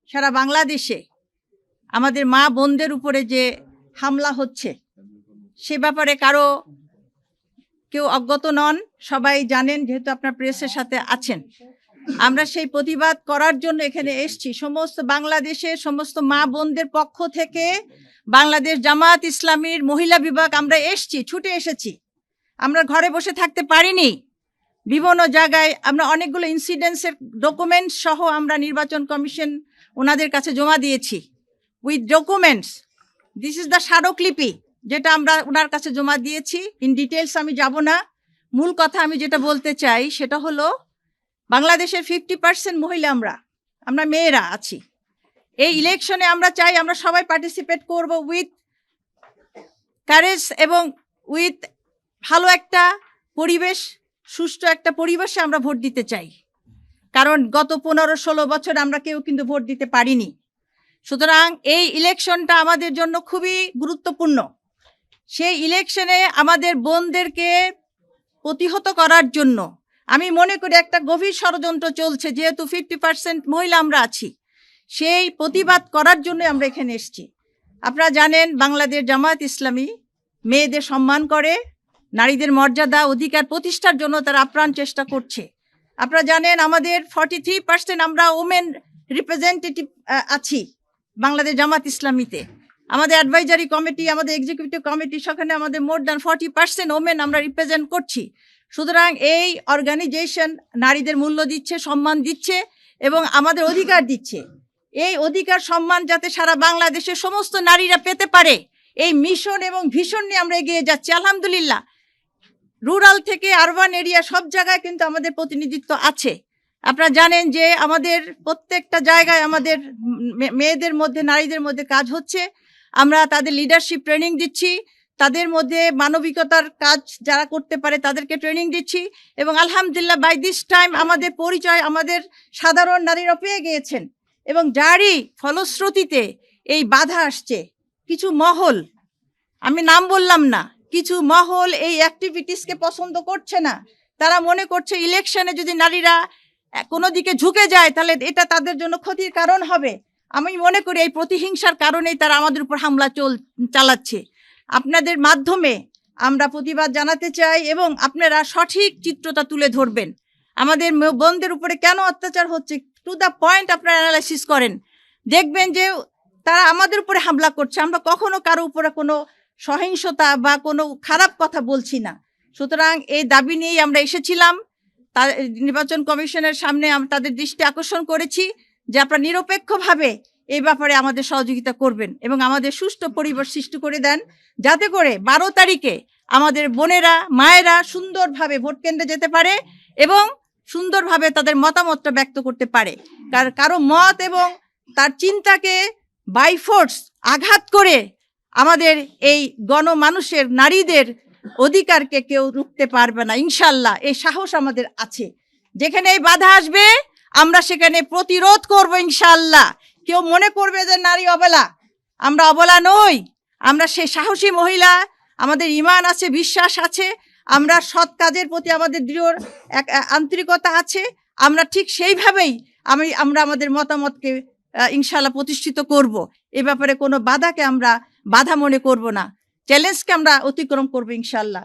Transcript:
সারা বাংলাদেশে আমাদের মা বোনদের উপরে যে হামলা হচ্ছে সে ব্যাপারে কারো কেউ অজ্ঞাত নন, সবাই জানেন, যেহেতু আপনার প্রেসের সাথে আছেন। আমরা সেই প্রতিবাদ করার জন্য এখানে এসেছি। সমস্ত বাংলাদেশের সমস্ত মা বোনদের পক্ষ থেকে বাংলাদেশ জামায়াত ইসলামীর মহিলা বিভাগ আমরা এসেছি, ছুটে এসেছি। আমরা ঘরে বসে থাকতে পারিনি। বিভিন্ন জায়গায় আমরা অনেকগুলো ইনসিডেন্টসের ডকুমেন্টস সহ আমরা নির্বাচন কমিশন ওনাদের কাছে জমা দিয়েছি with documents. This is the স্মারকলিপি যেটা আমরা ওনার কাছে জমা দিয়েছি। ইন ডিটেলস আমি যাব না। মূল কথা আমি যেটা বলতে চাই সেটা হলো বাংলাদেশের 50% মহিলা আমরা মেয়েরা আছি। এই ইলেকশনে আমরা চাই আমরা সবাই পার্টিসিপেট করব উইথ কারেজ এবং উইথ ভালো একটা পরিবেশ, সুষ্ঠু একটা পরিবেশে আমরা ভোট দিতে চাই। কারণ গত 15-16 বছর আমরা কেউ কিন্তু ভোট দিতে পারিনি। সুতরাং এই ইলেকশনটা আমাদের জন্য খুবই গুরুত্বপূর্ণ। সেই ইলেকশনে আমাদের বোনদেরকে প্রতিহত করার জন্য আমি মনে করি একটা গভীর ষড়যন্ত্র চলছে। যেহেতু 50% মহিলা আমরা আছি, সেই প্রতিবাদ করার জন্য আমরা এখানে এসেছি। আপনারা জানেন বাংলাদেশ জামায়াত ইসলামী মেয়েদের সম্মান করে, নারীদের মর্যাদা অধিকার প্রতিষ্ঠার জন্য তারা আপ্রাণ চেষ্টা করছে। আপনারা জানেন আমাদের 43% আমরা ওমেন রিপ্রেজেন্টেটিভ আছি বাংলাদেশ জামাত ইসলামীতে। আমাদের অ্যাডভাইজারি কমিটি, আমাদের এক্সিকিউটিভ কমিটি, সেখানে আমাদের মোর দ্যান 40% ওমেন আমরা রিপ্রেজেন্ট করছি। সুতরাং এই অর্গানাইজেশন নারীদের মূল্য দিচ্ছে, সম্মান দিচ্ছে এবং আমাদের অধিকার দিচ্ছে। এই অধিকার সম্মান যাতে সারা বাংলাদেশের সমস্ত নারীরা পেতে পারে, এই মিশন এবং ভিশন নিয়ে আমরা এগিয়ে যাচ্ছি। আলহামদুলিল্লাহ, রুরাল থেকে আরবান এরিয়া সব জায়গায় কিন্তু আমাদের প্রতিনিধিত্ব আছে। আপনারা জানেন যে আমাদের প্রত্যেকটা জায়গায় আমাদের মেয়েদের মধ্যে, নারীদের মধ্যে কাজ হচ্ছে। আমরা তাদের লিডারশিপ ট্রেনিং দিচ্ছি, তাদের মধ্যে মানবিকতার কাজ যারা করতে পারে তাদেরকে ট্রেনিং দিচ্ছি। এবং আলহামদুলিল্লাহ বাই দিস টাইম আমাদের পরিচয় আমাদের সাধারণ নারীরা পেয়ে গিয়েছেন। এবং যারই ফলশ্রুতিতে এই বাধা আসছে, কিছু মহল, আমি নাম বললাম না, কিছু মহল এই অ্যাক্টিভিটিসকে পছন্দ করছে না। তারা মনে করছে ইলেকশনে যদি নারীরা কোনো দিকে ঝুঁকে যায় তাহলে এটা তাদের জন্য ক্ষতির কারণ হবে। আমি মনে করি এই প্রতিহিংসার কারণেই তারা আমাদের উপর হামলা চালাচ্ছে। আপনাদের মাধ্যমে আমরা প্রতিবাদ জানাতে চাই এবং আপনারা সঠিক চিত্রটা তুলে ধরবেন। আমাদের বোনদের উপরে কেন অত্যাচার হচ্ছে টু দ্য পয়েন্ট আপনারা অ্যানালাইসিস করেন, দেখবেন যে তারা আমাদের উপরে হামলা করছে। আমরা কখনো কারো উপরে কোনো সহিংসতা বা কোনো খারাপ কথা বলছি না। সুতরাং এই দাবি নিয়েই আমরা এসেছিলাম। নির্বাচন কমিশনের সামনে তাদের দৃষ্টি আকর্ষণ করেছি যে আপনারা নিরপেক্ষভাবে এই ব্যাপারে আমাদের সহযোগিতা করবেন এবং আমাদের সুষ্ঠু পরিবেশ সৃষ্টি করে দেন, যাতে করে 12 তারিখে আমাদের বোনেরা, মায়েরা সুন্দরভাবে ভোট কেন্দ্রে যেতে পারে এবং সুন্দরভাবে তাদের মতামতটা ব্যক্ত করতে পারে। কারো মত এবং তার চিন্তাকে বাই ফোর্স আঘাত করে আমাদের এই গণমানুষের, নারীদের অধিকারকে কেউ রুখতে পারবে না ইনশাল্লাহ। এই সাহস আমাদের আছে। যেখানে এই বাধা আসবে আমরা সেখানে প্রতিরোধ করব ইনশাল্লাহ। কেউ মনে করবে যে নারী অবলা, আমরা অবলা নই। আমরা সেই সাহসী মহিলা, আমাদের ঈমান আছে, বিশ্বাস আছে, আমরা সৎ কাজের প্রতি আমাদের দৃঢ় আন্তরিকতা আছে। আমরা ঠিক সেইভাবেই আমরা আমাদের মতামতকে ইনশাল্লাহ প্রতিষ্ঠিত করব। এ ব্যাপারে কোনো বাধাকে আমরা বাধা মনে করব না, চ্যালেঞ্জকে আমরা অতিক্রম করব ইনশাল্লাহ।